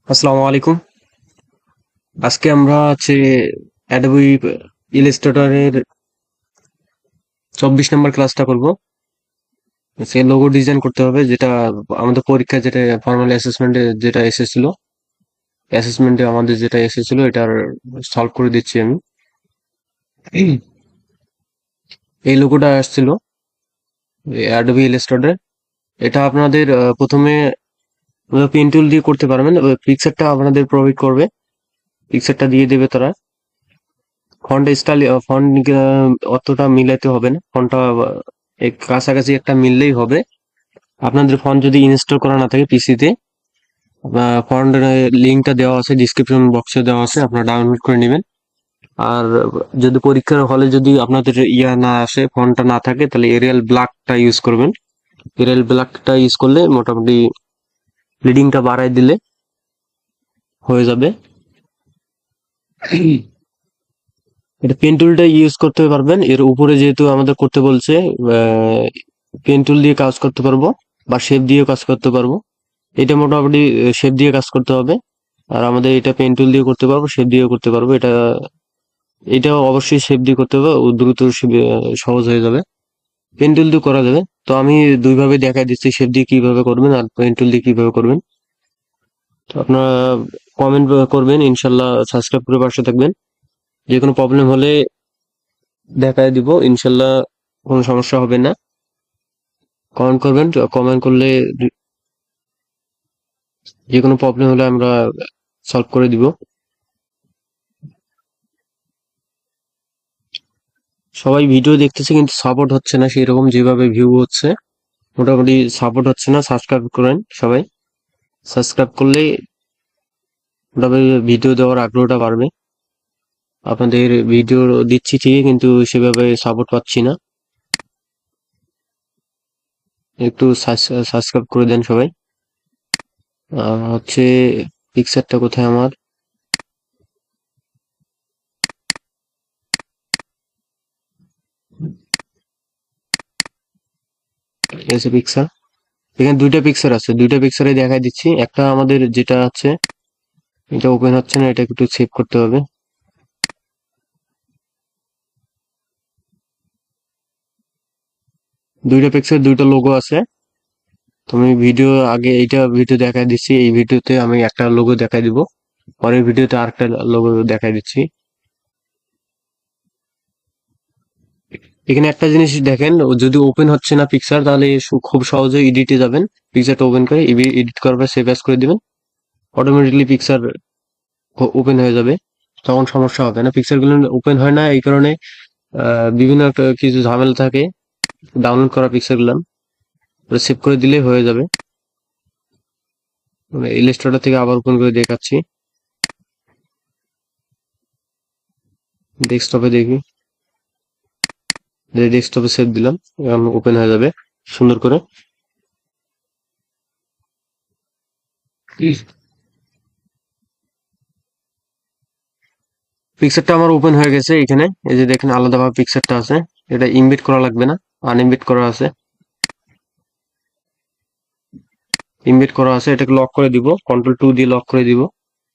আসসালামু আলাইকুম। আজকে আমরা হচ্ছে অ্যাডোবি ইলাস্ট্রেটরের 24 নম্বর ক্লাসটা করব। সে লোগো ডিজাইন করতে হবে, যেটা আমাদের পরীক্ষা, যেটা ফর্মাল অ্যাসেসমেন্টে আমাদের যেটা এসেছিল এটার সলভ করে দিচ্ছি আমি। এই লোগোটা আসছিল অ্যাডোবি ইলাস্ট্রেটরে। এটা আপনাদের প্রথমে পেন টুল দিয়ে করতে পারবেন। পিকচারটা আপনাদের প্রোভাইড করবে, পিকচারটা দিয়ে দেবে তারা। ফন্ট স্টাইল, ফন্ট অতটা মিলাতে হবে না, ফন্টটা কাছাকাছি একটা মিললেই হবে। আপনাদের ফন্ট যদি ইনস্টল করা না থাকে পিসিতে, ফন্ট লিঙ্কটা দেওয়া আছে, ডিসক্রিপশন বক্সে দেওয়া আছে, আপনারা ডাউনলোড করে নেবেন। আর যদি পরীক্ষার হলে যদি আপনাদের না আসে, ফন্টটা না থাকে, তাহলে এরিয়াল ব্ল্যাকটা ইউজ করবেন। এরিয়াল ব্ল্যাকটা ইউজ করলে মোটামুটি রিডিংটা বাড়ায় দিলে হয়ে যাবে। এটা পেন টুলটা ইউজ করতে পারবেন। এর উপরে যেহেতু আমাদের করতে বলছে, পেন টুল দিয়ে কাজ করতে পারবো বা শেপ দিয়ে কাজ করতে পারবো। এটা মোটামুটি শেপ দিয়ে কাজ করতে হবে। আর আমাদের এটা পেন টুল দিয়ে করতে পারবো, শেপ দিয়েও করতে পারবো। এটাও অবশ্যই শেপ দিয়ে করতে হবে, ও দ্রুত সহজ হয়ে যাবে। পেন টুল দিয়ে করা যাবে। তো আমি দুইভাবে দেখাই দিচ্ছি, শেপ দিয়ে কিভাবে করবেন আর পেন টুল দিয়ে কিভাবে করবেন। তো আপনারা কমেন্ট করবেন, ইনশাল্লাহ সাবস্ক্রাইব করে পাশে থাকবেন। যে কোনো প্রবলেম হলে দেখায় দিব, ইনশাল্লাহ কোনো সমস্যা হবে না। কমেন্ট করবেন, কমেন্ট করলে যে কোনো প্রবলেম হলে আমরা সলভ করে দিব। সবাই ভিডিও দেখতেছে কিন্তু সাপোর্ট হচ্ছে না সেই রকম, যেভাবে ভিউ হচ্ছে মোটামুটি সাপোর্ট হচ্ছে না। সাবস্ক্রাইব করেন সবাই, সাবস্ক্রাইব করলেই মোটামুটি ভিডিও দেওয়ার আগ্রহটা বাড়বে। আপনাদের ভিডিও দিচ্ছি ঠিকই, কিন্তু সেভাবে সাপোর্ট পাচ্ছি না। একটু সাবস্ক্রাইব করে দেন সবাই। হচ্ছে পিকচারটা কোথায় আমার, এসে পিকচার। এখানে দুইটা পিকচার আছে, দুইটা পিকচারে দেখাই দিচ্ছি। একটা আমাদের যেটা আছে, এটা ওপেন হচ্ছে না, এটা একটু সেভ করতে হবে। দুইটা পিকচার, দুইটা লোগো আছে। তুমি ভিডিও আগে এইটা ভিডিও দেখাই দিচ্ছি, এই ভিডিওতে আমি একটা লোগো দেখাই দিব, পরের ভিডিওতে আরেকটা লোগো দেখাই দিচ্ছি। এখানে একটা জিনিস দেখেন, যদি ওপেন হচ্ছে না পিকচার, তাহলে খুব সহজে এডিটে যাবেন। পিকচারটা ওপেন করে এডিট করার পর সেভ অ্যাজ করে দিবেন, অটোমেটিকলি পিকচার ওপেন হয়ে যাবে। তখন সমস্যা হবে না। পিকচার গুলো ওপেন হয় না এই কারণে, বিভিন্ন একটা কিছু ঝামেলা থাকে ডাউনলোড করা পিকচার গুলো। সেভ করে দিলে হয়ে যাবে। ইলাস্ট্রেটর থেকে আবার ওপেন করে দেখাচ্ছি, ডেস্কটপে দেখি। ডেস্কটপে সেভ দিলাম, এখন ওপেন হয়ে যাবে সুন্দর করে। পিকচারটা আমার ওপেন হয়ে গেছে। এখানে এই যে দেখেন আলাদাভাবে পিকচারটা আছে, এটা ইমবেড করা লাগবে না, আনইমবেড করা আছে। ইমবেড করা আছে, এটাকে লক করে দিব, কন্ট্রোল 2 দিয়ে লক করে দিব।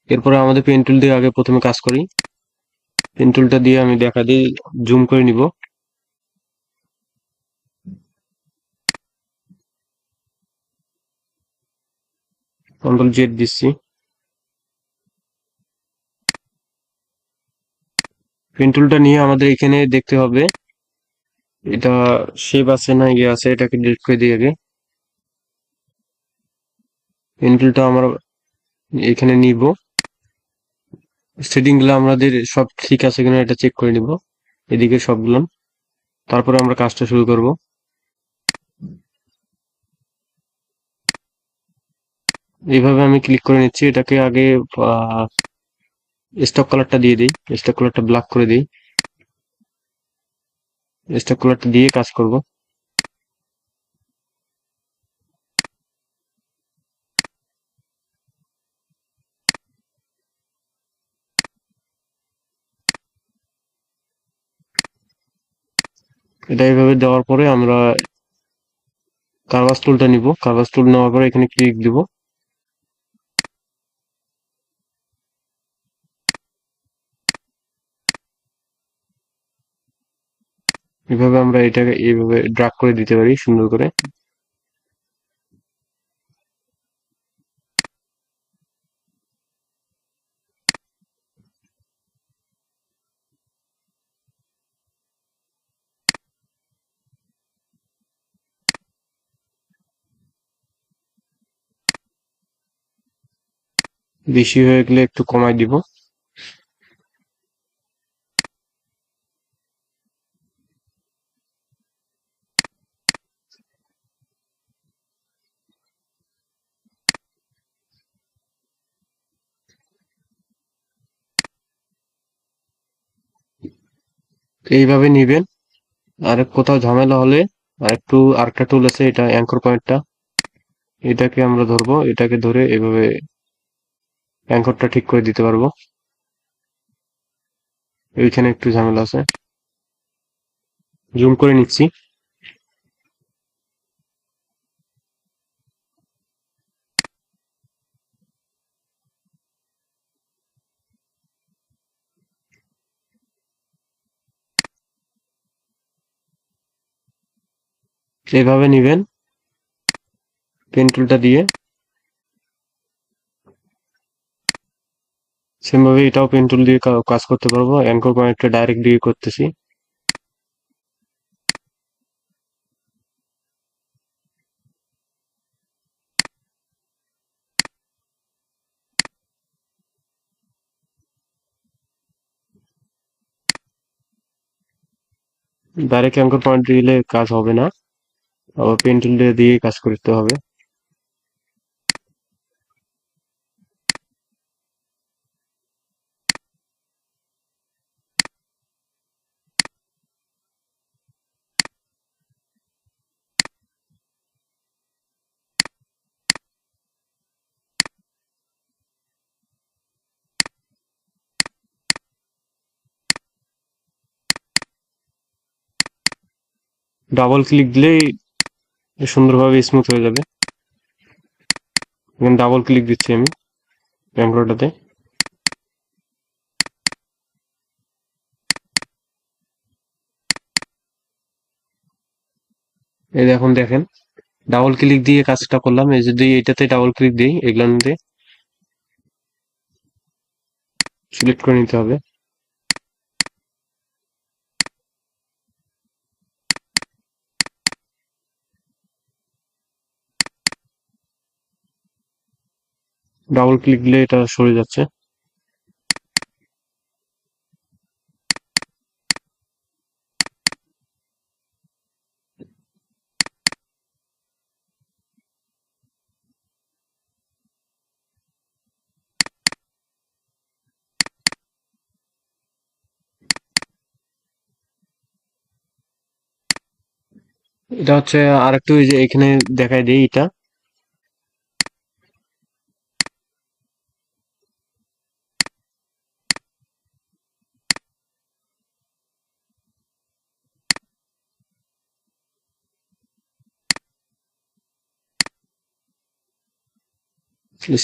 এরপরে আমাদের পেন টুল দিয়ে আগে প্রথমে কাজ করি। পেন টুলটা দিয়ে আমি দেখা দিই, জুম করে নিব। কন্ট্রোল Z দিচ্ছি। পেন টুলটা নিয়ে আমাদের এখানে দেখতে হবে এটা শেপ আছে না ইয়ে আছে, এটাকে ডিলিট করে দিই আগে। পেন টুলটা আমরা এখানে নিব, সেটিং গুলো আমাদের সব ঠিক আছে কিনা এটা চেক করে নিব, এদিকে সবগুলো। তারপরে আমরা কাজটা শুরু করব। এইভাবে আমি ক্লিক করে নিচ্ছি। এটাকে আগে স্টক কালারটা দিয়ে দিই, স্টক কালারটা ব্ল্যাক করে দিই। স্টক কালারটা দিয়ে কাজ করব। এটা এইভাবে দেওয়ার পরে আমরা কার্ভাস টুলটা নিব। কার্ভাস টুল নেওয়ার পরে এখানে ক্লিক দিব। এভাবে আমরা এটাকে এইভাবে ড্রাগ করে দিতে পারি সুন্দর করে। বেশি হয়ে গেলে একটু কমাই দিব। এইভাবে নিবেন। আর কোথাও ঝামেলা হলে আরেকটা টুল আছে, এটা অ্যাঙ্কর পয়েন্টটা, এটাকে আমরা ধরবো, এটাকে ধরে এভাবে অ্যাঙ্করটা ঠিক করে দিতে পারবো। এইখানে একটু ঝামেলা আছে, জুম করে নিচ্ছি। এইভাবে নিবেন পেন টুলটা দিয়ে। সেম ভাবে এটাও পেন টুল দিয়ে কাজ করতে পারবো। অ্যাঙ্কর পয়েন্টটা ডাইরেক্ট দিয়ে করতেছি। ডাইরেক্ট অ্যাঙ্কর পয়েন্ট দিলে কাজ হবে না, আবার পেন টুল দিয়ে কাজ করতে হবে। ডাবল ক্লিক দিলেই সুন্দরভাবে স্মুথ হয়ে যাবে। এখানে ডাবল ক্লিক দিচ্ছি আমি অ্যাঙ্করটাতে। এই এখন দেখেন ডাবল ক্লিক দিয়ে কাজটা করলাম। এই যদি এটাতে ডাবল ক্লিক দিই, এগুলোতে সিলেক্ট করে নিতে হবে। ডাবল ক্লিক দিলে এটা সরে যাচ্ছে। এটা হচ্ছে আর একটু, এই যে এখানে দেখাই দিই, এটা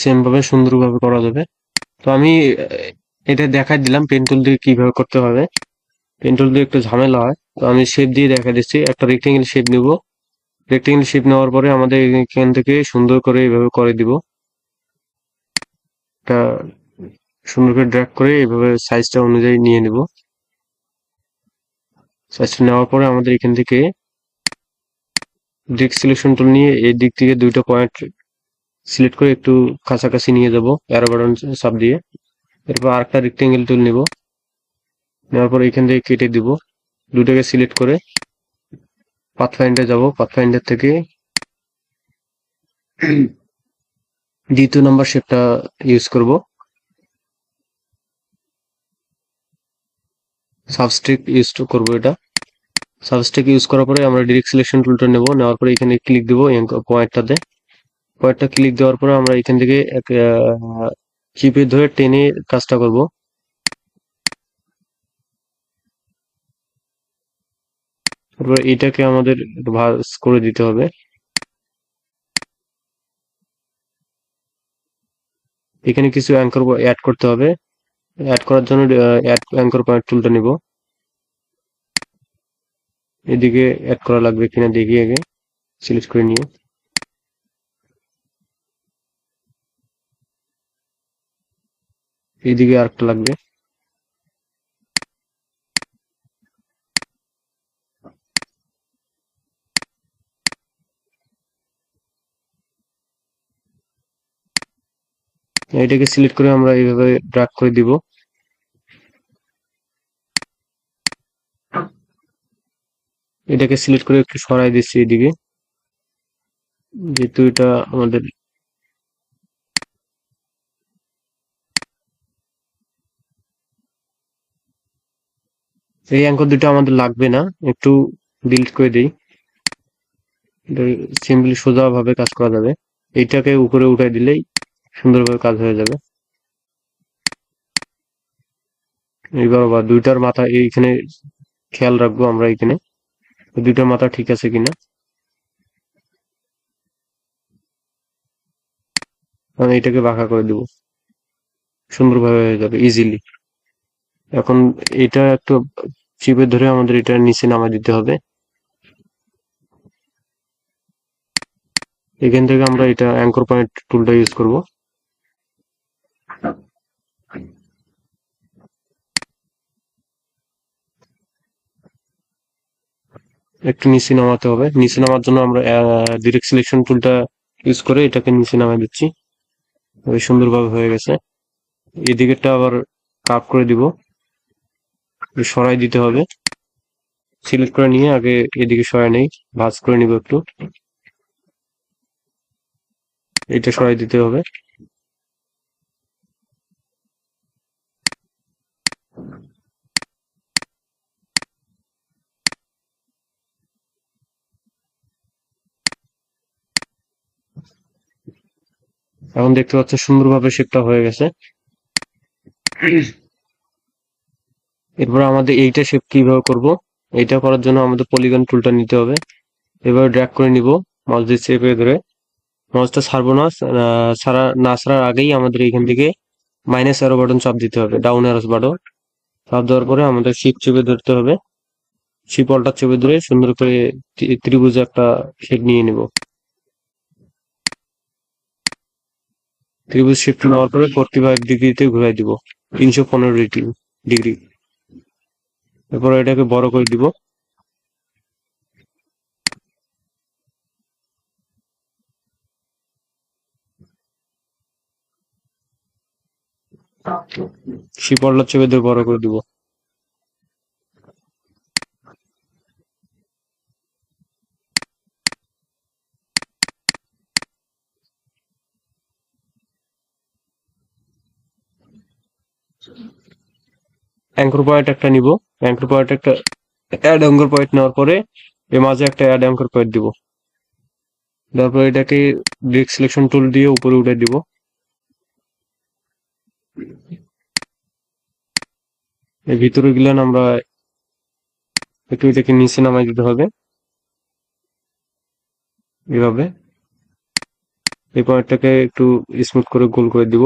সেম ভাবে সুন্দরভাবে করা যাবে। তো আমি এটা দেখাই দিলাম পেন টুল দিয়ে কিভাবে করতে হবে। পেন টুল দিয়ে একটু ঝামেলা হয়, তো আমি শেপ দিয়ে দেখা দিচ্ছি। একটা রেক্টেঙ্গেল শেপ নিব। রেক্টেঙ্গেল শেপ নেওয়ার পরে আমাদের এখান থেকে সুন্দর করে এইভাবে করে দিব। এটা সুন্দর করে ড্র্যাগ করে এইভাবে সাইজটা অনুযায়ী নিয়ে নিব। সাইজটা নেওয়ার পরে আমাদের এখান থেকে ডিরেক্ট সিলেকশন টুল নিয়ে এই দিক থেকে দুইটা পয়েন্ট সিলেক্ট করে একটু কাছাকাছি নিয়ে যাব অ্যারো বাটন চাপ দিয়ে। এরপর আরেকটা রেক্টেঙ্গেল টুল নিব, নেওয়ার পর এখান থেকে কেটে দিব। দুটাকে সিলেক্ট করে পাথফাইন্ডার যাব। পাথফাইন্ডার থেকে দ্বিতীয় নাম্বার শেপটা ইউজ করব। সাবস্ট্রিক ইউজ করব এটা। সাবস্ট্রিক ইউজ করার পরে আমরা ডিরেক্ট সিলেকশন টুলটা নেব, নেওয়ার পরে এখানে ক্লিক দিব পয়েন্টটাতে। পয়েন্টটা ক্লিক দেওয়ার পরে আমরা এখান থেকে চিপে ধরে টেনে কাজটা করব। তারপর এটাকে আমাদের ভাঁজ করে দিতে হবে। এখানে কিছু অ্যাঙ্কর অ্যাড করতে হবে। অ্যাড করার জন্য অ্যাড অ্যাঙ্কর পয়েন্ট টুলটা নিব। এদিকে অ্যাড করা লাগবে কিনা দেখি আগে, সিলেক্ট করে নিয়ে। এইদিকে আরেকটা লাগবে। এটাকে সিলেক্ট করে আমরা এইভাবে ড্র্যাগ করে দিব। এটাকে সিলেক্ট করে একটু সরাই দিচ্ছি এদিকে, যেহেতু এটা আমাদের এই অ্যাঙ্কর দুটো আমাদের লাগবে না, একটু ডিলিট করে দিই। সিম্পলি সোজা ভাবে কাজ করা যাবে। এইটাকে উপরে উঠাই দিলেই সুন্দরভাবে কাজ হয়ে যাবে। এইবার আবার দুইটার মাথা এইখানে খেয়াল রাখবো আমরা, এখানে দুইটার মাথা ঠিক আছে কিনা। আমি এটাকে বাঁকা করে দিব, সুন্দরভাবে হয়ে যাবে ইজিলি। এখন এটা একটু চিপে ধরে আমাদের এটা নিচে নামায় দিতে হবে। এখান থেকে আমরা এটা অ্যাঙ্কর পয়েন্ট টুলটা ইউজ করব। একটু নিচে নামাতে হবে। নিচে নামার জন্য আমরা ডিরেক্ট সিলেকশন টুলটা ইউজ করে এটাকে নিচে নামায় দিচ্ছি। সুন্দরভাবে হয়ে গেছে। এদিকেরটা আবার কাট করে দিব, সরাই দিতে হবে। সিলেক্ট করে নিয়ে আগে এদিকে সরাই নেই, ভাঁজ করে নিব একটু, এটা সরাই দিতে হবে। এখন দেখতে পাচ্ছেন সুন্দরভাবে শেপটা হয়ে গেছে। এরপর আমাদের এইটা শেপ কিভাবে করব, এইটা করার জন্য আমাদের পলিগন টুলটা নিতে হবে। এবার ড্র্যাগ করে নিব মাউস দিয়ে চেপে ধরে। মাউসটা ছাড়বো না, ছাড়ার আগেই আমাদের এখান থেকে মাইনাস অ্যারো বাটন চাপ দিতে হবে, ডাউন অ্যারো বাটন চাপ দেওয়ার পরে আমাদের শিফট চেপে ধরতে হবে। শিপ অল্টার চেপে ধরে সুন্দর করে ত্রিভুজ একটা শেপ নিয়ে নিব। ত্রিভুজ শিফট নেওয়ার পরে 45 ডিগ্রিতে ঘুরাই দিব, 315 ডিগ্রি। এরপর এটাকে বড় করে দিব। শিপ অল্টার চেপে ধরে বড় করে দিব। অ্যাঙ্কর পয়েন্ট একটা নিব। অ্যাঙ্কর পয়েন্ট একটা অ্যাড অ্যাঙ্কর পয়েন্ট নেওয়ার পরে এর মাঝে একটা অ্যাড অ্যাঙ্কর পয়েন্ট দিব। তারপর এটাকে ডিরেক্ট সিলেকশন টুল দিয়ে উপরে উঠে দিব। এর ভিতরে গেলেন আমরা একটু এটাকে নিচে নামাই দিতে হবে এভাবে। এই পয়েন্টটাকে একটু স্মুথ করে গোল করে দিব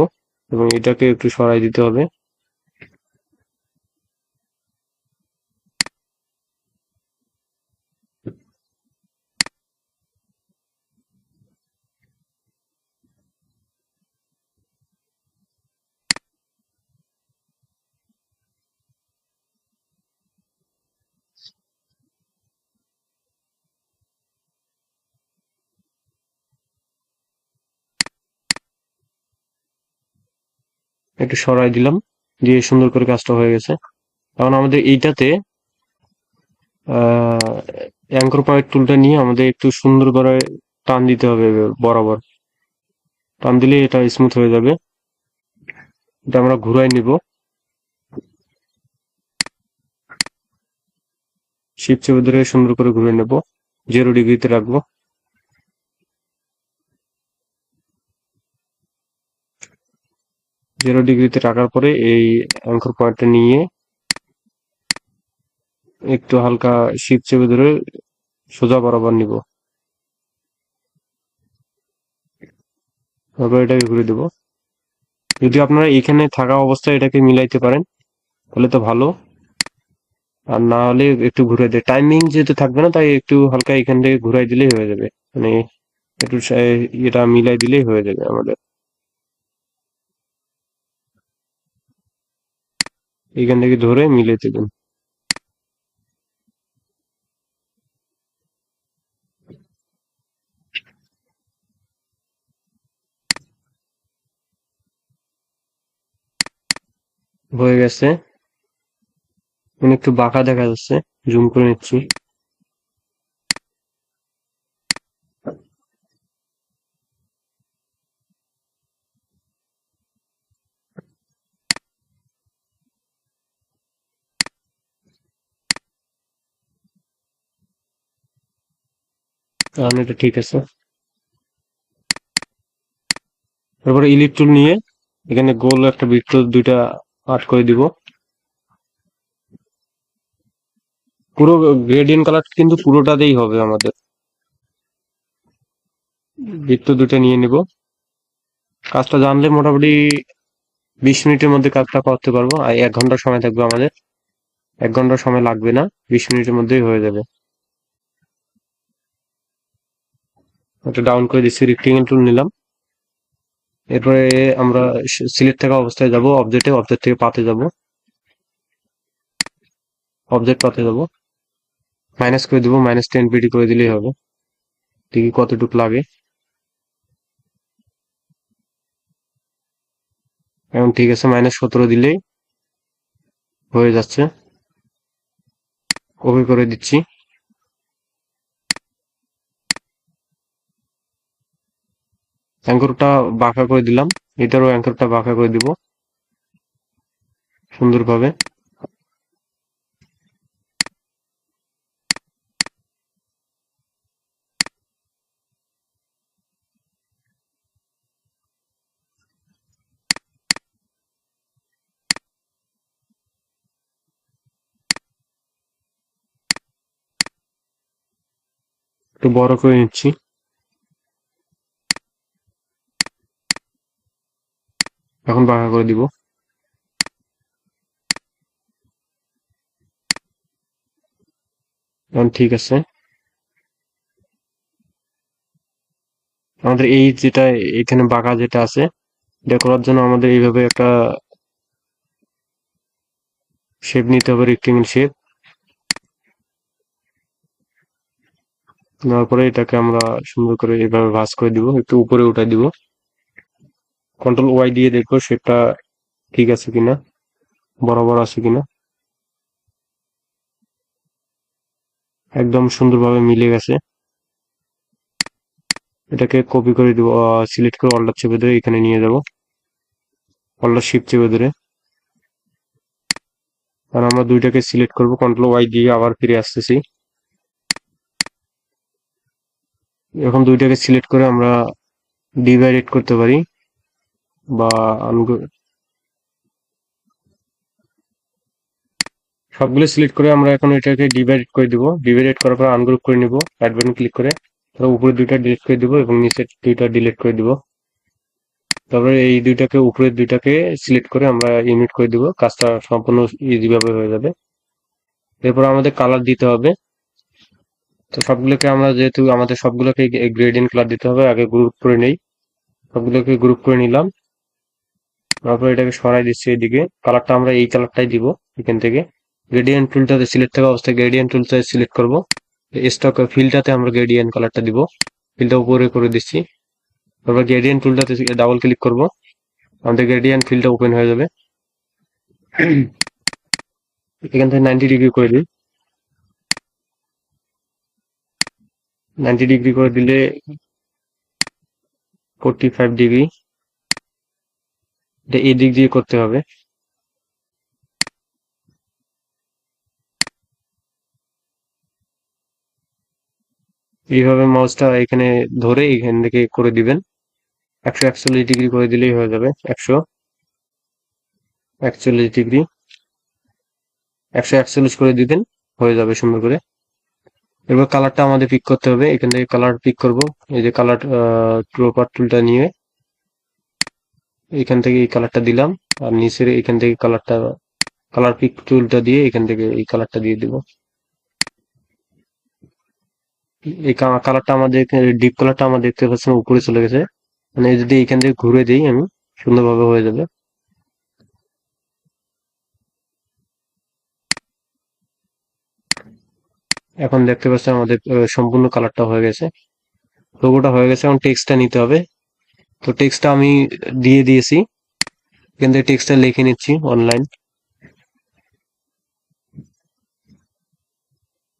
এবং এটাকে একটু সরাই দিতে হবে। একটু সরাই দিলাম, দিয়ে সুন্দর করে কাজটা হয়ে গেছে। এখন আমাদের এইটাতে অ্যাঙ্কর পয়েন্ট টুলটা নিয়ে আমাদের একটু সুন্দর করে টান দিতে হবে বরাবর। টান দিলে এটা স্মুথ হয়ে যাবে। এটা আমরা ঘুরাই নিব, শিপ চেপে ধরে সুন্দর করে ঘুরে নেব, 0 ডিগ্রিতে রাখবো। 0 ডিগ্রিতে রাখার পরে এই অ্যাঙ্কর পয়েন্টটা নিয়ে একটু হালকা শিপ চেপে ধরে সোজা বরাবর নিব, তারপর এটাকে ঘুরে দেব। যদি আপনারা এখানে থাকা অবস্থায় এটাকে মিলাইতে পারেন তাহলে তো ভালো। আর না হলে একটু ঘুরে দেয়, টাইমিং যেহেতু থাকবে না তাই একটু হালকা এখান থেকে ঘুরাই দিলেই হয়ে যাবে, মানে একটু এটা মিলাই দিলেই হয়ে যাবে আমাদের। এখান থেকে ধরে মিলে দেবেন। হয়ে গেছে, মানে একটু বাঁকা দেখা যাচ্ছে, জুম করে নিচ্ছি। কারণ এটা ঠিক আছে। তারপরে ইলিপ টুল নিয়ে এখানে গোল একটা বৃত্ত দুইটা আর্ট করে দিব। পুরো গ্রেডিয়েন্ট কালার কিন্তু পুরোটাতেই হবে আমাদের। বৃত্ত দুটো নিয়ে নিব। কাজটা জানলে মোটামুটি 20 মিনিটের মধ্যে কাজটা করতে পারবো, আর 1 ঘন্টা সময় থাকবে আমাদের। 1 ঘন্টা সময় লাগবে না, 20 মিনিটের মধ্যেই হয়ে যাবে। একটা ডাউন করে দিচ্ছি, রেক্টেঙ্গেল টুল নিলাম। এরপরে আমরা সিলেক্ট থাকা অবস্থায় যাব, অবজেক্টে, অবজেক্ট থেকে পাতে যাব, অবজেক্ট পাতে যাব, মাইনাস করে দিব, -10 পিডি করে দিলেই হবে। দেখি কতটুকু লাগে। এখন ঠিক আছে, -17 দিলেই হয়ে যাচ্ছে। কপি করে দিচ্ছি। অ্যাঙ্করটা বাঁকা করে দিলাম, এটারও অ্যাঙ্করটা বাঁকা করে দিব সুন্দরভাবে। একটু বড় করে নিচ্ছি। এখন বাঁকা করে দিব। এখন ঠিক আছে। আমাদের এই যেটা এখানে বাঁকা যেটা আছে, এটা করার জন্য আমাদের এইভাবে একটা শেপ নিতে হবে, রেক্টেঙ্গেল শেপ। নেওয়ার পরে এটাকে আমরা সুন্দর করে এইভাবে ভাঁজ করে দিব, একটু উপরে উঠাই দিব। কন্ট্রোল ওয়াই দিয়ে দেখবো শেপটা ঠিক আছে কিনা, বরাবর আছে কিনা। একদম সুন্দরভাবে মিলে গেছে। এটাকে কপি করে দিব, সিলেক্ট করে অল্টার চেপে ধরে এখানে নিয়ে যাব, অল্টার শিফট চেপে ধরে। আর আমরা দুইটাকে সিলেক্ট করব, কন্ট্রোল ওয়াই দিয়ে আবার ফিরে আসতেছি। এখন দুইটাকে সিলেক্ট করে আমরা ডিভাইডেড করতে পারি, বা সবগুলো সিলেক্ট করে আমরা এখন এটাকে ডিভাইড করে দিব। ডিভাইডেড করার পর আনগ্রুপ করে নিব, অ্যাড বাটন ক্লিক করে। তারপর উপরে দুইটা ডিলিট করে দিব এবং নিচে দুইটা ডিলিট করে দিব। তারপরে এই দুইটাকে, উপরের দুইটাকে সিলেক্ট করে আমরা ইউনিট করে দিব, কাজটা সম্পূর্ণ ইজি ভাবে হয়ে যাবে। এরপর আমাদের কালার দিতে হবে। তো সবগুলোকে আমরা, যেহেতু আমাদের সবগুলোকে গ্রেডিয়েন্ট কালার দিতে হবে, আগে গ্রুপ করে নেই। সবগুলোকে গ্রুপ করে নিলাম। তারপর এটাকে সরাই দিচ্ছি এদিকে। কালারটা আমরা এই কালারটাই দিব এখান থেকে। গ্রেডিয়েন্ট টুলটাতে সিলেক্ট থাকা অবস্থায় গ্রেডিয়েন্ট টুলটা সিলেক্ট করব। স্টক ফিলটাতে আমরা গ্রেডিয়েন্ট কালারটা দিব, ফিলটা উপরে করে দিচ্ছি। তারপর গ্রেডিয়েন্ট টুলটাতে ডাবল ক্লিক করব, আমাদের গ্রেডিয়েন্ট ফিলটা ওপেন হয়ে যাবে। এখান থেকে 90 ডিগ্রি করে দিই। 90 ডিগ্রি করে দিলে 45 ডিগ্রি, এটা এই দিক দিয়ে করতে হবে। এইভাবে মাউসটা এখানে ধরে এখান থেকে করে দিবেন। 141 ডিগ্রি করে দিলেই হয়ে যাবে। 141 ডিগ্রি, 141 করে দিবেন, হয়ে যাবে সুন্দর করে। এবার কালারটা আমাদের পিক করতে হবে, এখান থেকে কালার পিক করব। এই যে কালার ক্রপার টুলটা নিয়ে এখান থেকে এই কালারটা দিলাম, আর নিচের এখান থেকে কালারটা কালার পিক টুলটা দিয়ে এখান থেকে এই কালারটা দিয়ে দিব। এই কালারটা আমাদের ডিপ কালারটা আমরা দেখতে পাচ্ছেন উপরে চলে গেছে, মানে যদি এখান থেকে ঘুরে দিই আমি, সুন্দরভাবে হয়ে যাবে। এখন দেখতে পাচ্ছেন আমাদের সম্পূর্ণ কালারটা হয়ে গেছে, লোগোটা হয়ে গেছে। এখন টেক্সটটা নিতে হবে। তো টেক্সটটা আমি দিয়ে দিয়েছি, এখান থেকে টেক্সটটা লিখে নিচ্ছি অনলাইন।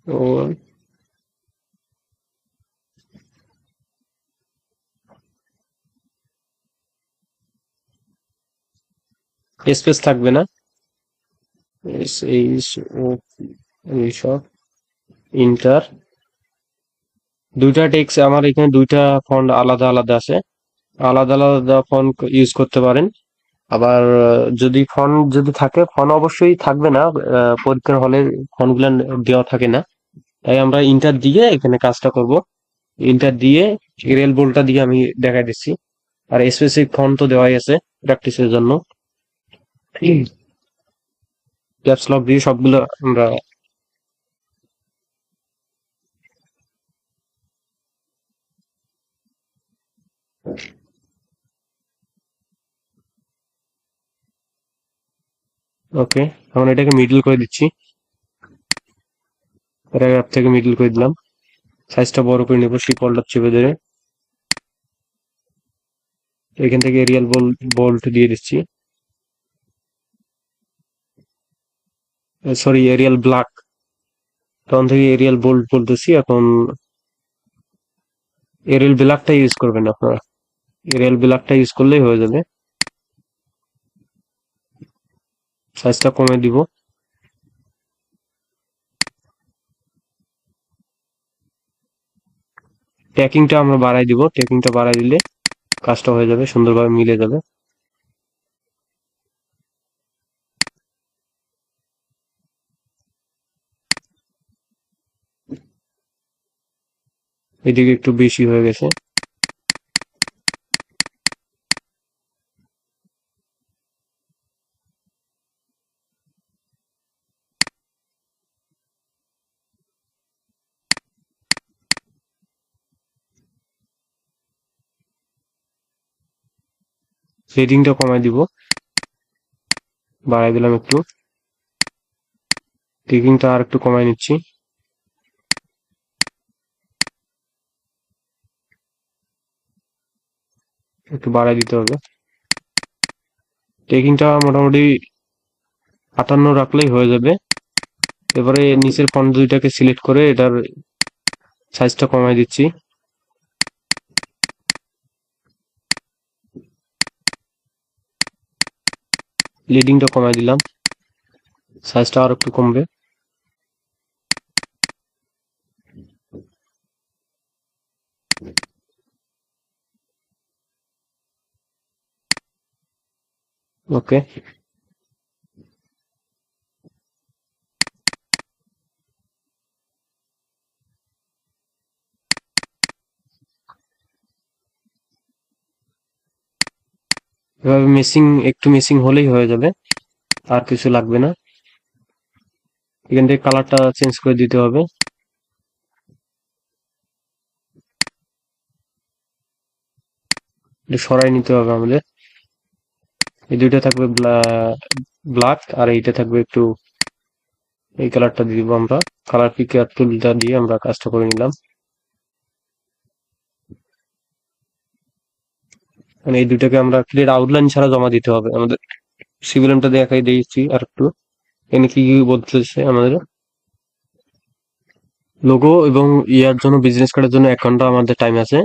ও স্পেস থাকবে না, এইচ ও এইসব ইন্টার, দুইটা টেক্সট আমার এখানে দুইটা ফন্ট আলাদা আলাদা আছে, আলাদা আলাদা ফন্ট ইউজ করতে পারেন। আবার যদি ফন্ট যদি থাকে, ফন্ট অবশ্যই থাকবে না, পরীক্ষার হলে ফন্ট গুলা দেওয়া থাকে না, তাই আমরা ইন্টার দিয়ে এখানে কাজটা করব। ইন্টার দিয়ে এরিয়াল বোল্টটা দিয়ে আমি দেখাই দিচ্ছি। আর স্পেসিফিক ফন্ট তো দেওয়াই আছে প্র্যাকটিসের জন্য। ক্যাপস লক দিয়ে সবগুলো আমরা, ওকে, এখন এটাকে মিডল করে দিচ্ছি, প্যারাগ্রাফ থেকে মিডল করে দিলাম। সাইজটা বড় করে নেবো শিপলটা চেপে ধরে, এখান থেকে এরিয়াল বোল্ট দিয়ে দিচ্ছি, সরি এরিয়াল ব্ল্যাক, তখন থেকে এরিয়াল বোল্ট বলতেছি। এখন এরিয়াল ব্ল্যাকটা ইউজ করবেন আপনারা, এরিয়াল ব্ল্যাকটা ইউজ করলেই হয়ে যাবে। সাইজটা কমে দিব, ট্যাকিংটা আমরা বাড়াই দিব, ট্যাকিংটা বাড়াই দিলে কাজটা হয়ে যাবে, সুন্দরভাবে মিলে যাবে। এদিকে একটু বেশি হয়ে গেছে, শেডিংটা কমাই দিব, বাড়াই দিলাম একটু, ট্যাকিংটা আর একটু কমাই নিচ্ছি, একটু বাড়াই দিতে হবে। ট্যাকিংটা মোটামুটি 58 রাখলেই হয়ে যাবে। এবারে নিচের ফন্ট দুইটাকে সিলেক্ট করে এটার সাইজটা কমাই দিচ্ছি, লিডিংটা কমাই দিলাম, সাইজটা আর একটু কমবে। ওকে, এভাবে একটু মেসিং হলেই হয়ে যাবে, আর কিছু লাগবে না। এখান থেকে কালারটা চেঞ্জ করে দিতে হবে, একটু সরাই নিতে হবে আমাদের। এই দুইটা থাকবে ব্ল্যাক, আর এইটা থাকবে একটু, এই কালারটা দিয়ে দিব আমরা। কালার পিকার টুলটা দিয়ে আমরা কাজটা করে নিলাম। মানে এই দুইটাকে আমরা ক্লিয়ার আউটলাইন ছাড়া জমা দিতে হবে আমাদের। সিভিলেমটা দেখাই দিয়েছি আর একটু, এখানে কি কি বলতেছে আমাদের। লোগো এবং ইয়ার জন্য, বিজনেস কার্ডের জন্য 1 ঘন্টা আমাদের টাইম আছে।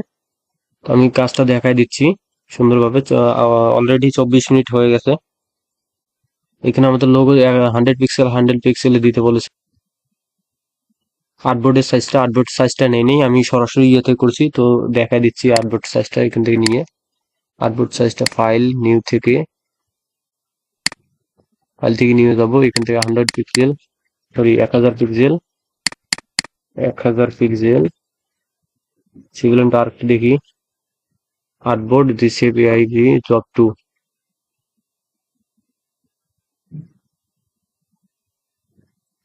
তো আমি কাজটা দেখাই দিচ্ছি সুন্দরভাবে। অলরেডি 24 মিনিট হয়ে গেছে। এখানে আমাদের লোগো 100 পিক্সেলে দিতে বলেছে। আর্টবোর্ড সাইজটা নেই, আমি সরাসরি ইয়েতে করছি, তো দেখাই দিচ্ছি আর্টবোর্ড সাইজটা এখান থেকে নিয়ে। আর্টবোর্ড সাইজটা ফাইল থেকে নিয়ে যাবো, এখান থেকে 100 পিক্সেল, সরি 1000 পিক্সেল, 1000 পিক্সেল। সেগুলো আর একটু দেখি, artboard this API, job 2,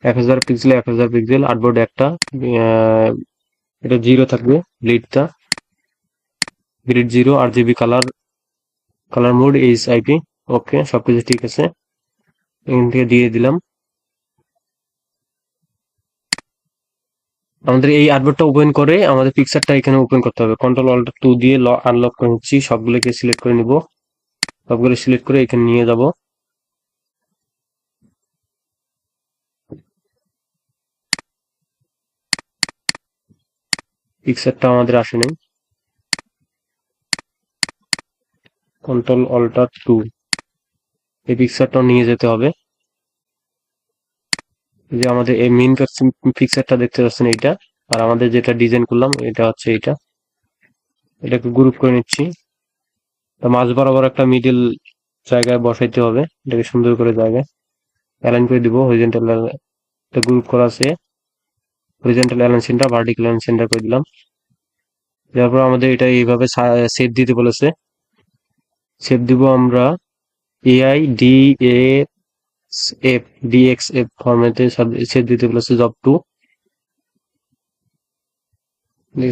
1000 pixel 1000 pixel artboard একটা, এটা 0 থাকবে ব্লিডটা, grid 0, RGB colour mode, HIP, okay সবকিছু ঠিক আছে। এখান থেকে দিয়ে দিলাম। আমাদের এই আর্টবোর্ডটা ওপেন করে আমাদের পিকচারটা এখানে ওপেন করতে হবে। কন্ট্রোল অল্ট 2 দিয়ে আনলক করে নিচ্ছি, সবগুলোকে সিলেক্ট করে নিব, সবগুলো সিলেক্ট করে এখানে নিয়ে যাব। পিকচারটা আমাদের আসে নাই, কন্ট্রোল অল্ট 2, এই পিকচারটাও নিয়ে যেতে হবে। যে আমাদের এই মেইন পিকচারটা দেখতে পাচ্ছেন এইটা, আর আমাদের যেটা ডিজাইন করলাম এটা হচ্ছে এইটা। এটাকে গ্রুপ করে নিচ্ছি, মাঝ বরাবর একটা মিডিল জায়গায় বসাইতে হবে, এটাকে সুন্দর করে জায়গায় অ্যালাইন করে দিব। হরিজন্টাল গ্রুপ করা আছে, horizontal align centre, vertical align centre করে দিলাম। তারপর আমাদের এটা এইভাবে সেভ দিতে বলেছে, সেভ দিব আমরা DXF ফরম্যাটে সেভ দিতে বলেছে, জব 2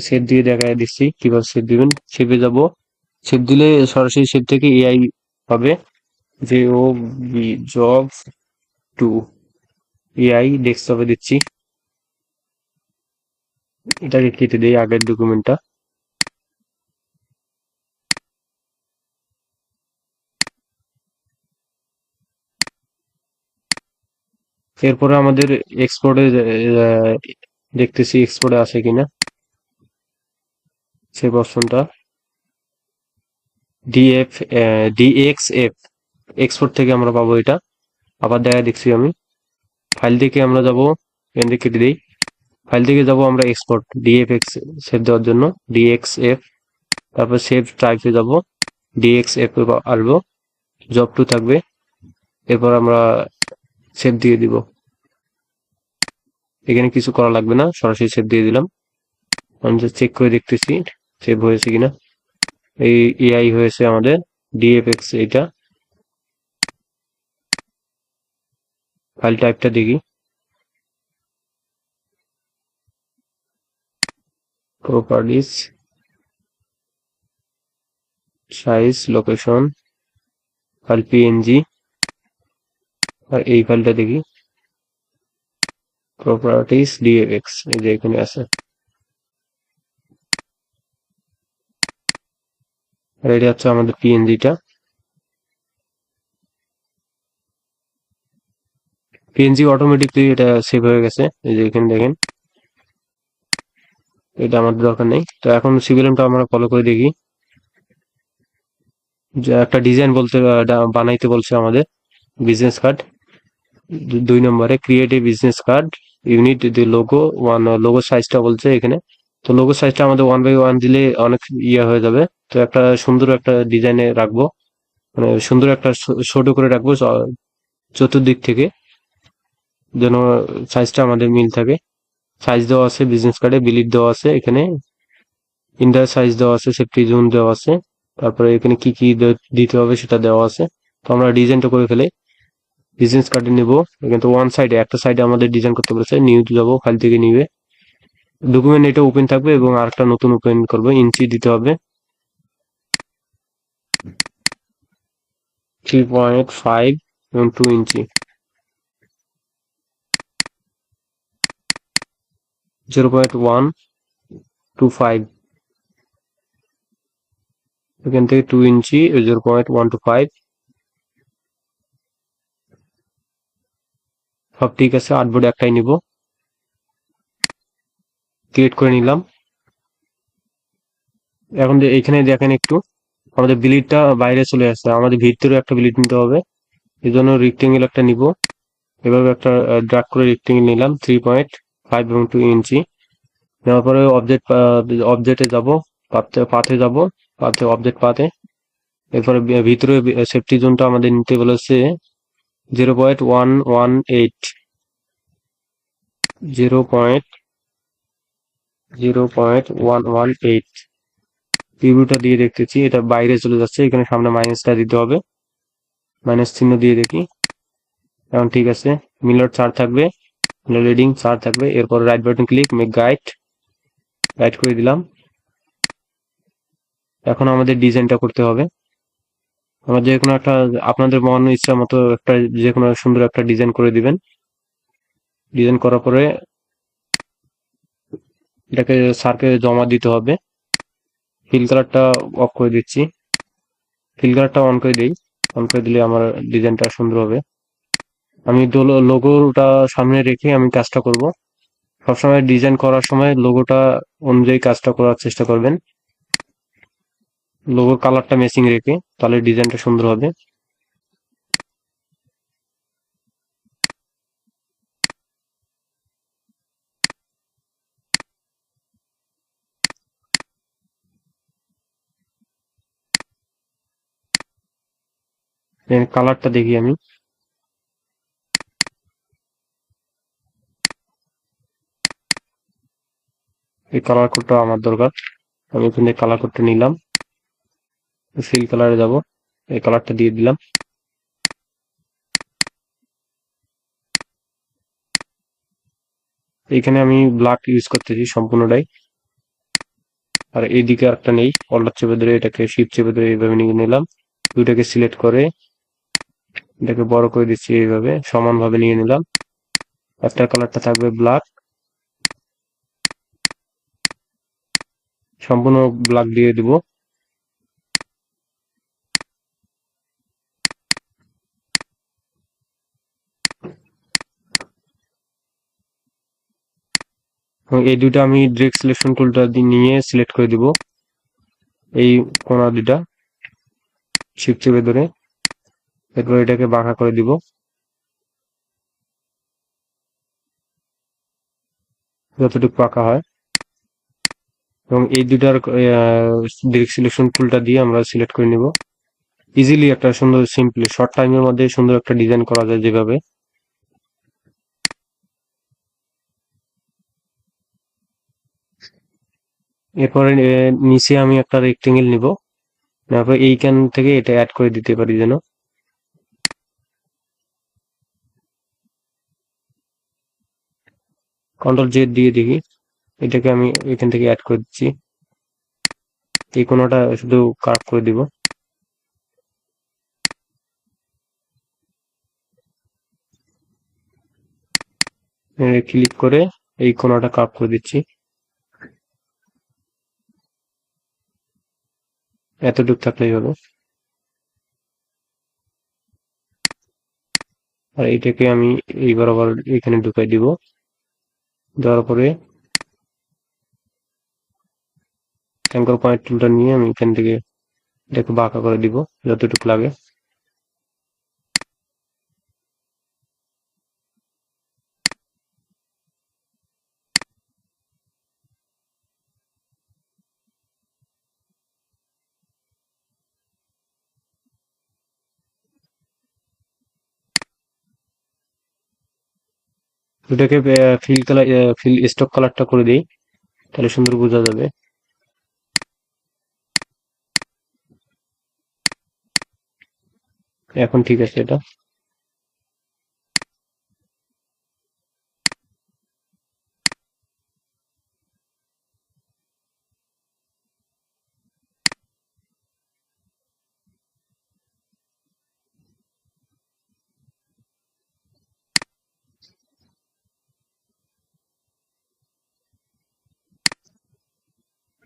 সেভ দিয়ে দেখায় দিচ্ছি কিভাবে সেভ দিবেন। সেভে যাব, সেভ দিলে সরাসরি সেভ থেকে AI হবে, জব 2 AI ডেস্কটপে দিচ্ছি। এটাকে কেটে দেই আগের ডকুমেন্টটা। এরপরে আমাদের এক্সপোর্টে দেখতেছি এক্সপোর্টে আছে কিনা সেই অপশনটা, DXF এক্সপোর্ট থেকে আমরা পাবো এটা। আবার দেখা দেখছি আমি ফাইল থেকে আমরা যাব, এখান থেকে কেটে দিই, ফাইল থেকে যাব আমরা এক্সপোর্ট DFX সেভ দেওয়ার জন্য, DXF, তারপর সেভ টাইপে যাব, DXF আসবো, জব 2 থাকবে, এরপর আমরা সেভ দিয়ে দিব। এখানে কিছু করা লাগবে না, সরাসরি সেভ দিয়ে দিলাম। আমি চেক করে দেখতেছি সেভ হয়েছে কিনা। এই AI হয়েছে আমাদের DFX, এটা ফাইল টাইপটা দেখি, properties, size, location, file PNG, আর এই ফাইলটা দেখি প্রপার্টিজ DFX, এই যে এখানে আছে। আর এটা হচ্ছে আমাদের PNG-টা, PNG অটোমেটিকলি এটা সেভ হয়ে গেছে, এই যে এখানে দেখেন। এটা আমাদের দরকার নেই। তো এখন সিভিলিয়ানটা আমরা ফলো করে দেখি, যে একটা ডিজাইন বলতে বানাইতে বলছে আমাদের, বিজনেস কার্ড 2 নম্বরে, create a business card, unit the logo 1, logo সাইজটা বলছে এখানে। তো লোগো সাইজটা আমাদের 1 by 1 দিলে অনেক ইয়ে হয়ে যাবে। তো একটা সুন্দর একটা ডিজাইনে রাখবো, মানে সুন্দর একটা ছোট করে রাখবো চতুর্দিক থেকে, যেন সাইজটা আমাদের মিল থাকে। সাইজ দেওয়া আছে বিজনেস কার্ডে, বিলিট দেওয়া আছে এখানে, ইন্ডার সাইজ দেওয়া আছে, সেফটি জোন দেওয়া আছে, তারপরে এখানে কি কি দিতে হবে সেটা দেওয়া আছে। তো আমরা ডিজাইনটা করে ফেলে বিজনেস কার্ডে নিব, কিন্তু ওয়ান সাইডে, একটা সাইডে আমাদের ডিজাইন করতে বলেছে, নিউ যাবো, ফাইল থেকে নিবে, ডকুমেন্ট এটা ওপেন থাকবে এবং আরেকটা নতুন ওপেন করবে, ইঞ্চি দিতে হবে 3.5 এবং 2 ইঞ্চি, 0.125, এখান থেকে 2 ইঞ্চি, 0.125, সব ঠিক আছে। আর্টবোর্ড একটাই নিব, ক্রিয়েট করে নিলাম। এখন এখানে দেখেন একটু আমাদের বিলিটটা বাইরে চলে আসছে, আমাদের ভিতরে একটা বিলিট নিতে হবে, এই জন্য রেক্টেঙ্গেল একটা নিব, এভাবে একটা ড্রাগ করে রেক্টেঙ্গেল নিলাম 3.5 এবং 2 ইঞ্চি। নেওয়ার পরে অবজেক্টে যাব, পাথে যাব, পাথে অবজেক্ট পাথে, এরপরে ভিতরে সেফটি জোনটা আমাদের নিতে বলেছে 0.118, 0.118, প্রিভিউটা দিয়ে দেখতেছি এটা বাইরে চলে যাচ্ছে, এখানে সামনে মাইনাসটা দিতে হবে, মাইনাস চিহ্ন দিয়ে দেখি, এখন ঠিক আছে। মিলার 4 থাকবে, লোডিং 4 থাকবে। এরপর right button click, make guide, guide করে দিলাম। এখন আমাদের ডিজাইনটা করতে হবে। আমরা যে কোনো একটা আপনাদের মন ইচ্ছা মতো একটা যে কোনো সুন্দর একটা ডিজাইন করে দিবেন। ডিজাইন করার পরে এটাকে স্যারকে জমা দিতে হবে। ফিল কালারটা অফ করে দিচ্ছি, ফিল কালারটা অন করে দিই। অন করে দিলে আমার ডিজাইনটা সুন্দর হবে। আমি লোগোটা সামনে রেখে আমি কাজটা করব। সবসময় ডিজাইন করার সময় লোগোটা অনুযায়ী কাজটা করার চেষ্টা করবেন। লোগোর কালারটা ম্যাচিং রেখে, তাহলে ডিজাইনটা সুন্দর হবে। কালারটা দেখি আমি, এই কালার কোডটা আমার দরকার। আমি এখানে কালার কোডটা নিলাম, ফিল কালারে যাব, এই কালারটা দিয়ে দিলাম। এখানে আমি ব্ল্যাক ইউজ করতেছি সম্পূর্ণটাই। আর এইদিকে একটা নেই, অল্টার চেপে ধরে এটাকে শিফট চেপে ধরে এইভাবে নিয়ে নিলাম। দুইটাকে সিলেক্ট করে এটাকে বড় করে দিচ্ছি, এইভাবে সমানভাবে নিয়ে নিলাম। একটা কালারটা থাকবে ব্ল্যাক, সম্পূর্ণ ব্ল্যাক দিয়ে দিব। এবং এই দুইটা আমি ডিরেক্ট সিলেকশন টুলটা নিয়ে সিলেক্ট করে দিব, এই কোণা দুইটা শিফট চেপে ধরে। এরপর এটাকে বাঁকা করে দিব, যতটুকু বাঁকা হয়। এবং এই দুইটার ডিরেক্ট সিলেকশন টুলটা দিয়ে আমরা সিলেক্ট করে নিব। ইজিলি একটা সুন্দর সিম্পলি শর্ট টাইমের মধ্যে সুন্দর একটা ডিজাইন করা যায় যেভাবে। এরপরে নিচে আমি একটা রেক্টেঙ্গেল নিব, তারপর এইখান থেকে এটা অ্যাড করে দিতে পারি যেন। কন্ট্রোল জেড দিয়ে দেখি, এটাকে আমি এখান থেকে অ্যাড করে দিচ্ছি। এই কোণাটা শুধু কার্ভ করে দিব। ক্লিক করে এই কোণাটা কার্ভ করে দিচ্ছি, এতটুকু থাকলেই হবে। আর এইটাকে আমি এই বরাবর এখানে ঢুকাই দিব। দেওয়ার পরে অ্যাঙ্গেল পয়েন্ট টুলটা নিয়ে আমি এখান থেকে এটাকে বাঁকা করে দিব যতটুকু লাগে। এটাকে ফিল কালার, ফিল স্টক কালারটা করে দিই, তাহলে সুন্দর বোঝা যাবে। এখন ঠিক আছে এটা।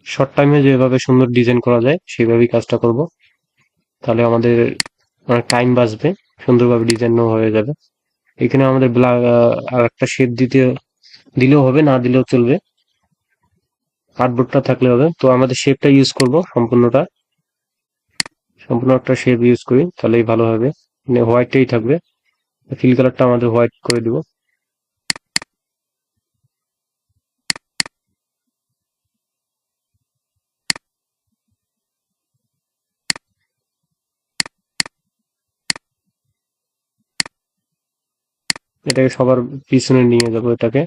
শর্ট টাইমে যেভাবে সুন্দর ডিজাইন করা যায় সেভাবেই কাজটা করব, তাহলে আমাদের অনেক টাইম বাঁচবে, সুন্দরভাবে ডিজাইনও হয়ে যাবে। এখানে আমাদের ব্ল্যাক আর একটা শেড দিলেও হবে, না দিলেও চলবে, কার্ডবোর্ডটা থাকলে হবে। তো আমাদের শেপটা ইউজ করব সম্পূর্ণটা, সম্পূর্ণ একটা শেপ ইউজ করি তাহলেই ভালো হবে। মানে হোয়াইটটাই থাকবে, ফিল কালারটা আমাদের হোয়াইট করে দিব। এটাকে সবার পিছনে নিয়ে যাবো, এটাকে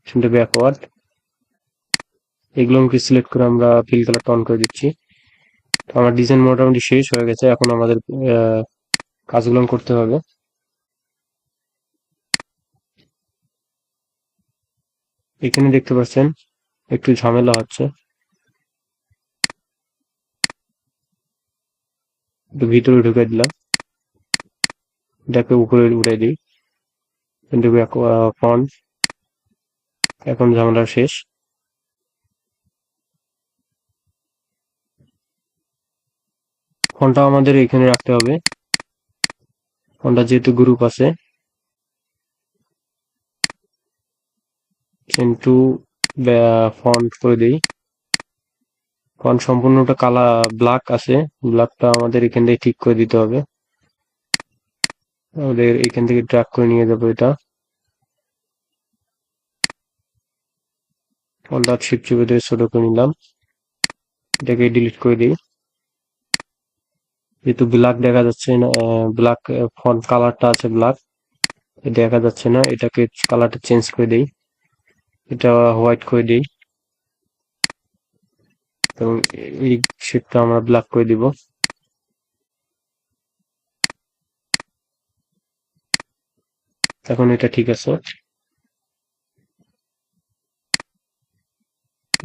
শুনতে ব্যাকওয়ার্ড। এগুলোকে সিলেক্ট করে আমরা ফিল কালারটা অন করে দিচ্ছি। তো আমার ডিজাইন মোটামুটি শেষ হয়ে গেছে, এখন আমাদের কাজগুলো করতে হবে। এখানে দেখতে পাচ্ছেন একটু ঝামেলা হচ্ছে, একটু ভিতরে ঢুকে দিলাম, এটাকে উপরে উঠে দিই, কিন্তু ফন্ট এখন ঝামেলা শেষ। ফন্টটা আমাদের এখানে রাখতে হবে, ফন্টটা যেহেতু গ্রুপ আছে। কিন্তু ফন্ট করে দিই, ফন্ট সম্পূর্ণটা ব্ল্যাক আছে, ব্ল্যাকটা আমাদের এখান থেকে ঠিক করে দিতে হবে। আমাদের এখান থেকে ড্র্যাগ করে নিয়ে যাবো এটা, ফন্টটা শিফট চেপে দিয়ে ছোট করে নিলাম, এটাকে ডিলিট করে দিই। যেহেতু ব্ল্যাক দেখা যাচ্ছে না, ব্ল্যাক ফন্ট কালারটা আছে ব্ল্যাক, দেখা যাচ্ছে না, এটাকে কালারটা চেঞ্জ করে দেই, এটা হোয়াইট করে দিই, এবং এই শেপটা আমরা ব্ল্যাক করে দিব। এখন এটা ঠিক আছে।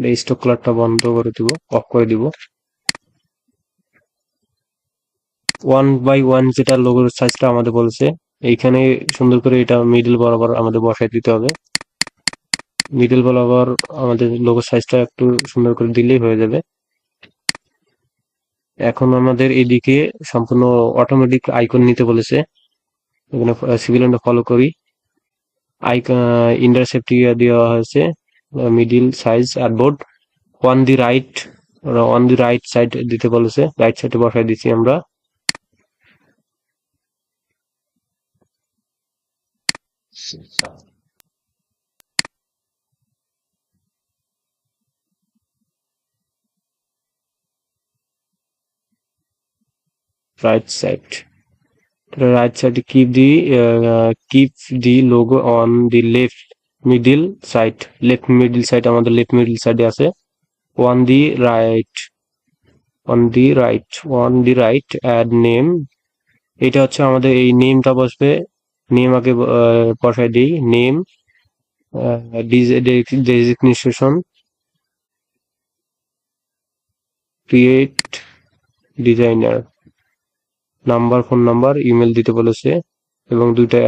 এই স্টক কালারটা বন্ধ করে দিব, অফ করে দিব। 1 by 1 যেটা লোগোর সাইজটা আমাদের বলছে, এইখানে সুন্দর করে এটা মিডল বরাবর আমাদের বসাই দিতে হবে। মিডল বরাবর আমাদের লোগো সাইজটা একটু সুন্দর করে দিলেই হয়ে যাবে। এখন আমাদের এদিকে সম্পূর্ণ অটোমেটিক আইকন নিতে বলেছে, এখানে সিভিলানটা ফলো করি। আইকন ইন্টারসেপ্ট দেওয়া হয়েছে, middle size artboard on the right side দিতে বলেছে, রাইট সাইডে বসাই দিচ্ছি আমরা। Right side keep the logo on the left middle side আমাদের লেফট মিডল সাইডে আছে। on the right on the right add name, এটা হচ্ছে আমাদের এই নেমটা বসবে, নেম আগে বসাই দিই, name, designation, create designer, number, phone number, email দিতে বলেছে, এবং দুইটা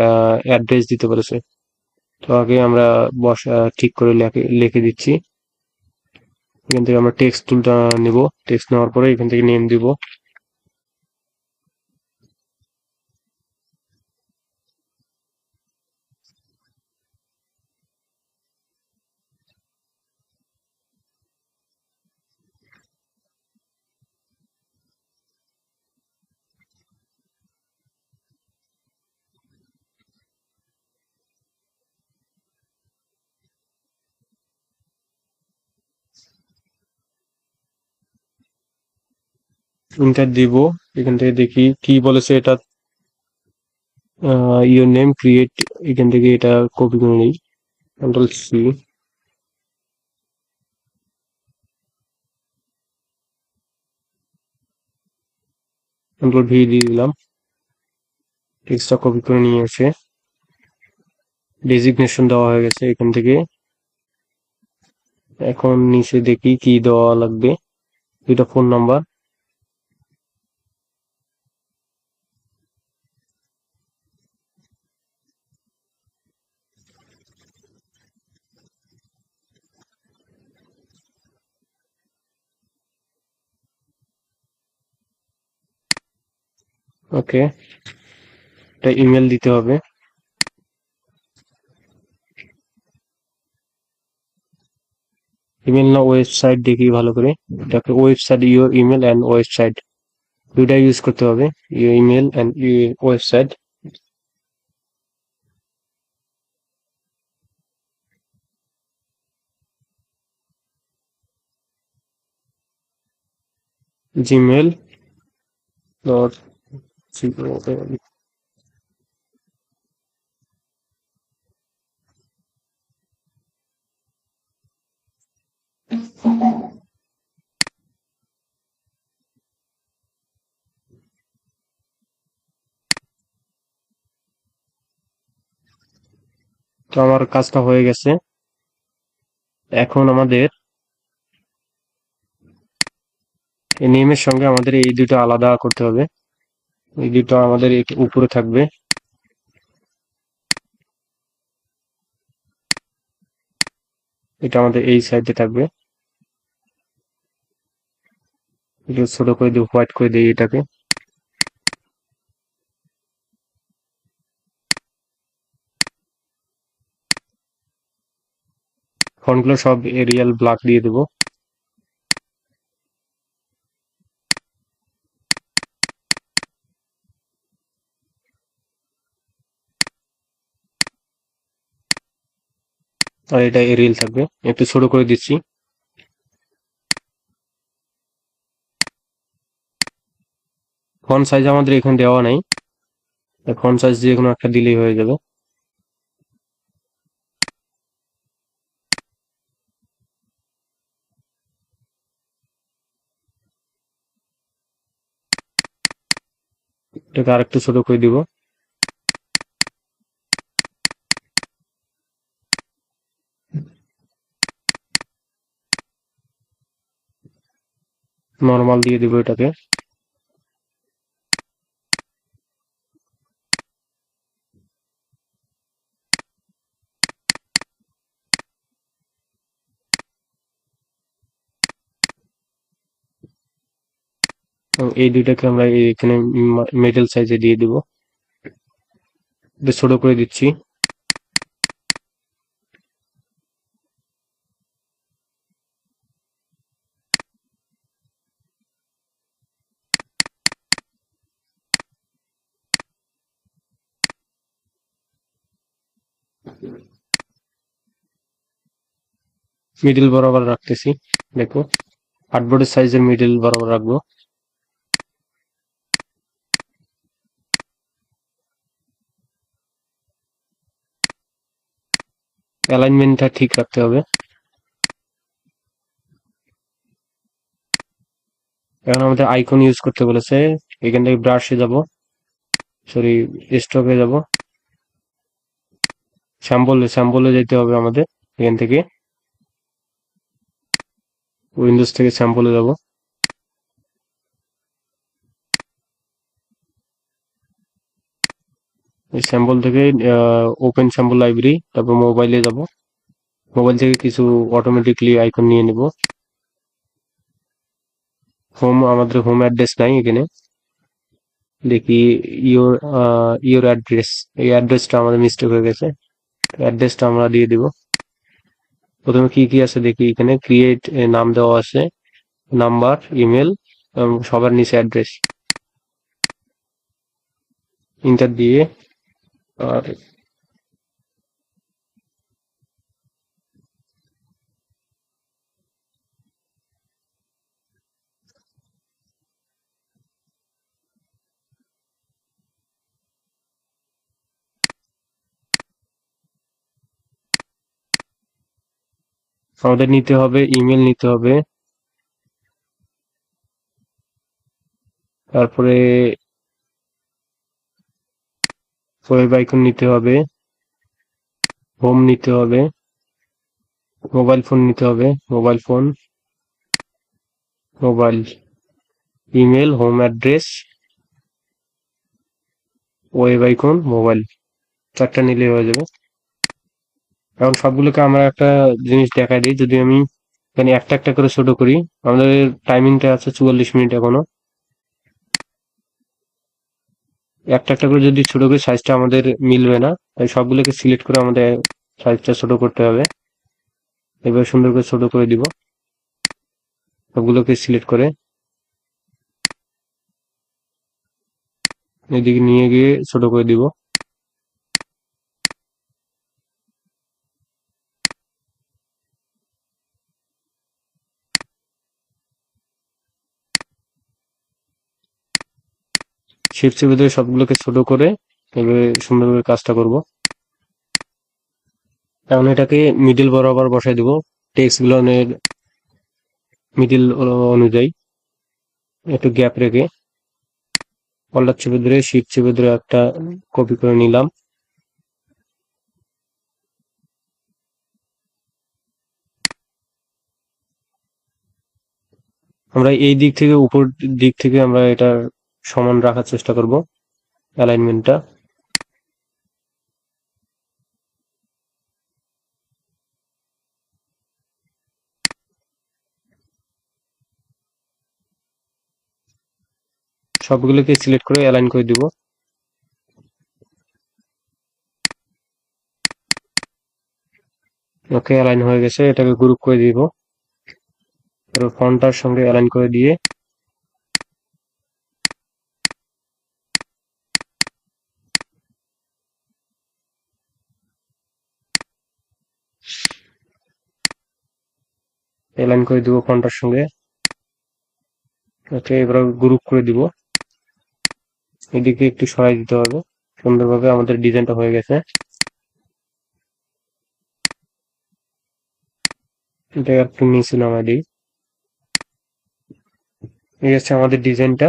অ্যাড্রেস দিতে বলেছে। তো আগে আমরা ঠিক করে লিখে দিচ্ছি। এখান থেকে আমরা টেক্সট টুলটা নিব, টেক্সট নেওয়ার পরে এখান থেকে নেম দিব। ইন্টার দিব, এখান থেকে দেখি কি বলেছে এটা। ইউর নেম ক্রিয়েট, এখান থেকে এটা কপি করে নিই, Ctrl+C, Ctrl+V দিয়ে দিলাম, টেক্সটটা কপি করে নিয়ে এসে ডেজিগনেশন দেওয়া হয়ে গেছে এখান থেকে। এখন নিচে দেখি কি দেওয়া লাগবে, দুইটা ফোন নাম্বার। ওকে, এটা ইমেল দিতে হবে। ইমেল না ওয়েবসাইট দেখি ভালো করে, এটাকে website, your email and website দুইটা ইউজ করতে হবে, your email and website. Gmail dot, তো আমার কাজটা হয়ে গেছে। এখন আমাদের এই নেমের সঙ্গে আমাদের এই দুটো আলাদা করতে হবে। এই দুটো আমাদের উপরে থাকবে, এটা আমাদের এই সাইডে থাকবে। একটু ছোট করে দিই, হোয়াইট করে দিই এটাকে। ফন্টগুলো সব এরিয়াল ব্ল্যাক দিয়ে দেবো। আর এটা এরিয়াল থাকবে, একটু ছোট করে দিচ্ছি। ফন্ট সাইজ আমাদের এখানে দেওয়া নাই, ফন্ট সাইজ যে কোনো একটা দিলেই হয়ে যাবে। এটাকে আরেকটু ছোট করে দিব। নর্মাল দিয়ে দিব এটাকে। এবং এই দুইটাকে আমরা এখানে মিডল সাইজে দিয়ে দিব। এটা ছোট করে দিচ্ছি। মিডল বরাবর রাখতেছি, দেখো আর্টবোর্ডের সাইজের মিডল বরাবর রাখবো। অ্যালাইনমেন্টটা ঠিক রাখতে হবে। এখন আমাদের আইকন ইউজ করতে বলেছে, এখান থেকে ব্রাশে যাব, সরি স্ট্রোকে যাব, স্যাম্পলে যেতে হবে আমাদের। এখান থেকে উইন্ডোজ থেকে স্যাম্পলে যাব। এই স্যাম্পল থেকে ওপেন স্যাম্পল লাইব্রেরি, তারপর মোবাইলে যাব। মোবাইল থেকে কিছু অটোমেটিকলি আইকন নিয়ে নিব। আমাদের হোম অ্যাড্রেস নাই এখানে, দেখি ইওর ইওর অ্যাড্রেস, এই অ্যাড্রেসটা আমাদের মিস্টেক হয়ে গেছে। অ্যাড্রেসটা আমরা দিয়ে দিব। প্রথমে কি কি আছে দেখি, এখানে ক্রিয়েট নাম দেওয়া আছে, নাম্বার, ইমেল এবং সবার নিচে অ্যাড্রেস। ইন্টার দিয়ে আর আমাদের নিতে হবে ইমেল নিতে হবে, তারপরে ওয়েব আইকন নিতে হবে, হোম নিতে হবে, মোবাইল ফোন নিতে হবে, mobile phone, mobile, email, home address, web icon, mobile, চারটা নিলে হয়ে যাবে। এখন সবগুলোকে আমরা একটা জিনিস দেখাই দিই, যদি আমি এখানে একটা একটা করে ছোট করি, আমাদের টাইমিংটা আছে 44 মিনিট এখনো। একটা একটা করে যদি ছোট করি সাইজটা আমাদের মিলবে না, তাই সবগুলোকে সিলেক্ট করে আমাদের সাইজটা ছোট করতে হবে। এবার সুন্দর করে ছোট করে দিব, সবগুলোকে সিলেক্ট করে এদিকে নিয়ে গিয়ে ছোট করে দিব। শিফট চেপে ধরে সবগুলোকে ছোট করে এভাবে সুন্দর করে কাজটা করব। এখন এটাকে মিডিল বরাবর বসাই দিব, টেক্সট গুলোর মিডিল অনুযায়ী একটু গ্যাপ রেখে অল্টার চেপে ধরে শিফট চেপে ধরে একটা কপি করে নিলাম। আমরা এই দিক থেকে উপর দিক থেকে আমরা এটা সমান রাখার চেষ্টা করব অ্যালাইনমেন্টটা। সবগুলোকে সিলেক্ট করে অ্যালাইন করে দিব। ওকে, অ্যালাইন হয়ে গেছে, এটাকে গ্রুপ করে দিব, ফন্টটার সঙ্গে অ্যালাইন করে দিয়ে অ্যালাইন করে দিব ফন্টটার সঙ্গে। ওকে, এবার গ্রুপ করে দিব, এদিকে একটু সরাই দিতে হবে। সুন্দরভাবে আমাদের ডিজাইনটা হয়ে গেছে। এটা একটু নিচে নামাই দিই। এই হচ্ছে আমাদের ডিজাইনটা।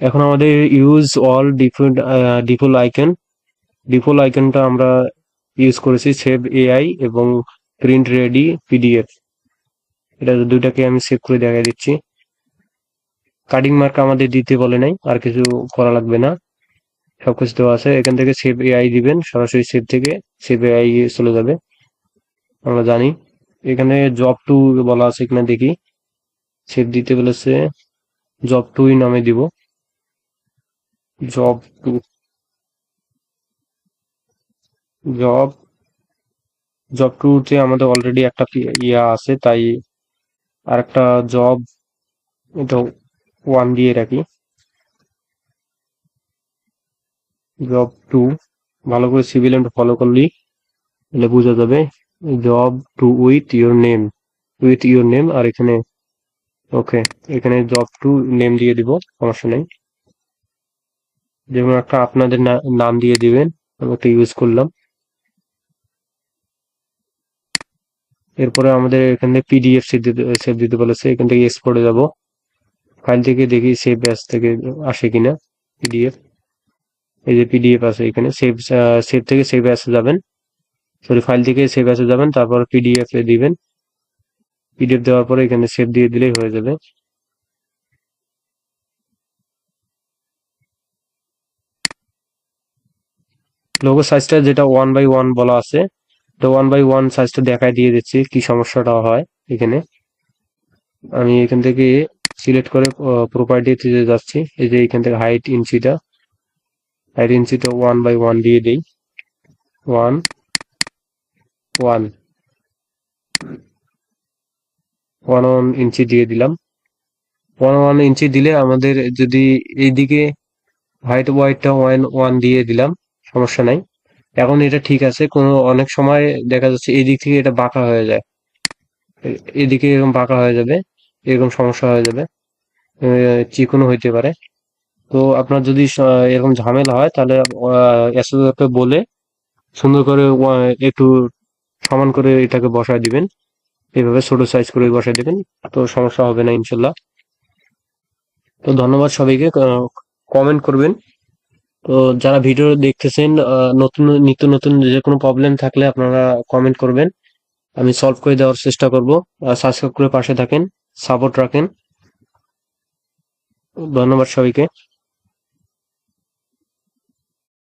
এখন আমাদের use all default icon, default আইকনটা আমরা ইউজ করেছি সেভ এআই এবং প্রিন্ট রেডি পিডিএফ। এটা দুইটাকে আমি সেভ করে দেখাই দিচ্ছি। কাটিং মার্ক আমাদের দিতে বলে নাই, আর কিছু করা লাগবে না, সবকিছু দেওয়া আছে। এখান থেকে সেভ এআই দিবেন, সরাসরি সেভ থেকে সেভ এআই চলে যাবে, আমরা জানি। এখানে জব টু বলা আছে কিনা দেখি। সেভ দিতে বলেছে, জব টু নামে দিব, জব টু, জব জব টুতে আমাদের অলরেডি একটা ইয়া আছে, তাই আরেকটা জব, এটা ওয়ান দিয়ে রাখি। জব টু ভালো করে সিভিল ফলো করলি তাহলে বোঝা যাবে। Job two with your name, আর এখানে ওকে, এখানে জব টু নেম দিয়ে দিব, সমস্যা নেই। যেমন একটা আপনাদের নাম দিয়ে দিবেন, আমি একটা ইউজ করলাম। এরপরে আমাদের এখানে পিডিএফ সেভ দিতে বলেছে, এখান থেকে এক্সপোর্টে যাব, ফাইল থেকে দেখি সেভ অ্যাজ থেকে আসে কিনা পিডিএফ। এই যে পিডিএফ আছে এখানে, সেভ থেকে সেভ অ্যাসে যাবেন, সরি ফাইল থেকে সেভ অ্যাসে যাবেন, তারপর পিডিএফ এ দিবেন। পিডিএফ দেওয়ার পরে এখানে সেভ দিয়ে দিলেই হয়ে যাবে। লোগো সাইজটা যেটা 1x1 বলা আছে, তো 1x1 সাইজটা দেখায় দিয়ে দিচ্ছি কি সমস্যাটা হয়। এখানে আমি এখান থেকে সিলেক্ট করে প্রপার্টিতে যাচ্ছি, এই যে এখান থেকে হাইট ইঞ্চিটা 1x1 দিয়ে দিই, 1 1 1 ইঞ্চি দিয়ে দিলাম। 1 ইঞ্চি দিলে আমাদের যদি এইদিকে হাইট ওয়াইডটা 1 দিয়ে দিলাম, সমস্যা নাই। এখন এটা ঠিক আছে, কোনো অনেক সময় দেখা যাচ্ছে এই দিক থেকে এটা বাঁকা হয়ে যায়, এদিকে এরকম বাঁকা হয়ে যাবে, এরকম সমস্যা হয়ে যাবে, চিকনও হইতে পারে। তো আপনার যদি এরকম ঝামেলা হয় তাহলে এসওএফ বলে সুন্দর করে একটু সমান করে এটাকে বসায় দিবেন, এইভাবে ছোট সাইজ করে বসায় দিবেন, তো সমস্যা হবে না ইনশাল্লাহ। তো ধন্যবাদ সবাইকে, কমেন্ট করবেন। তো যারা ভিডিও দেখতেছেন, নতুন নিত্য নতুন যে কোনো প্রবলেম থাকলে আপনারা কমেন্ট করবেন, আমি সলভ করে দেওয়ার চেষ্টা করব। সাবস্ক্রাইব করে পাশে থাকেন, সাপোর্ট রাখেন। ধন্যবাদ সবাইকে।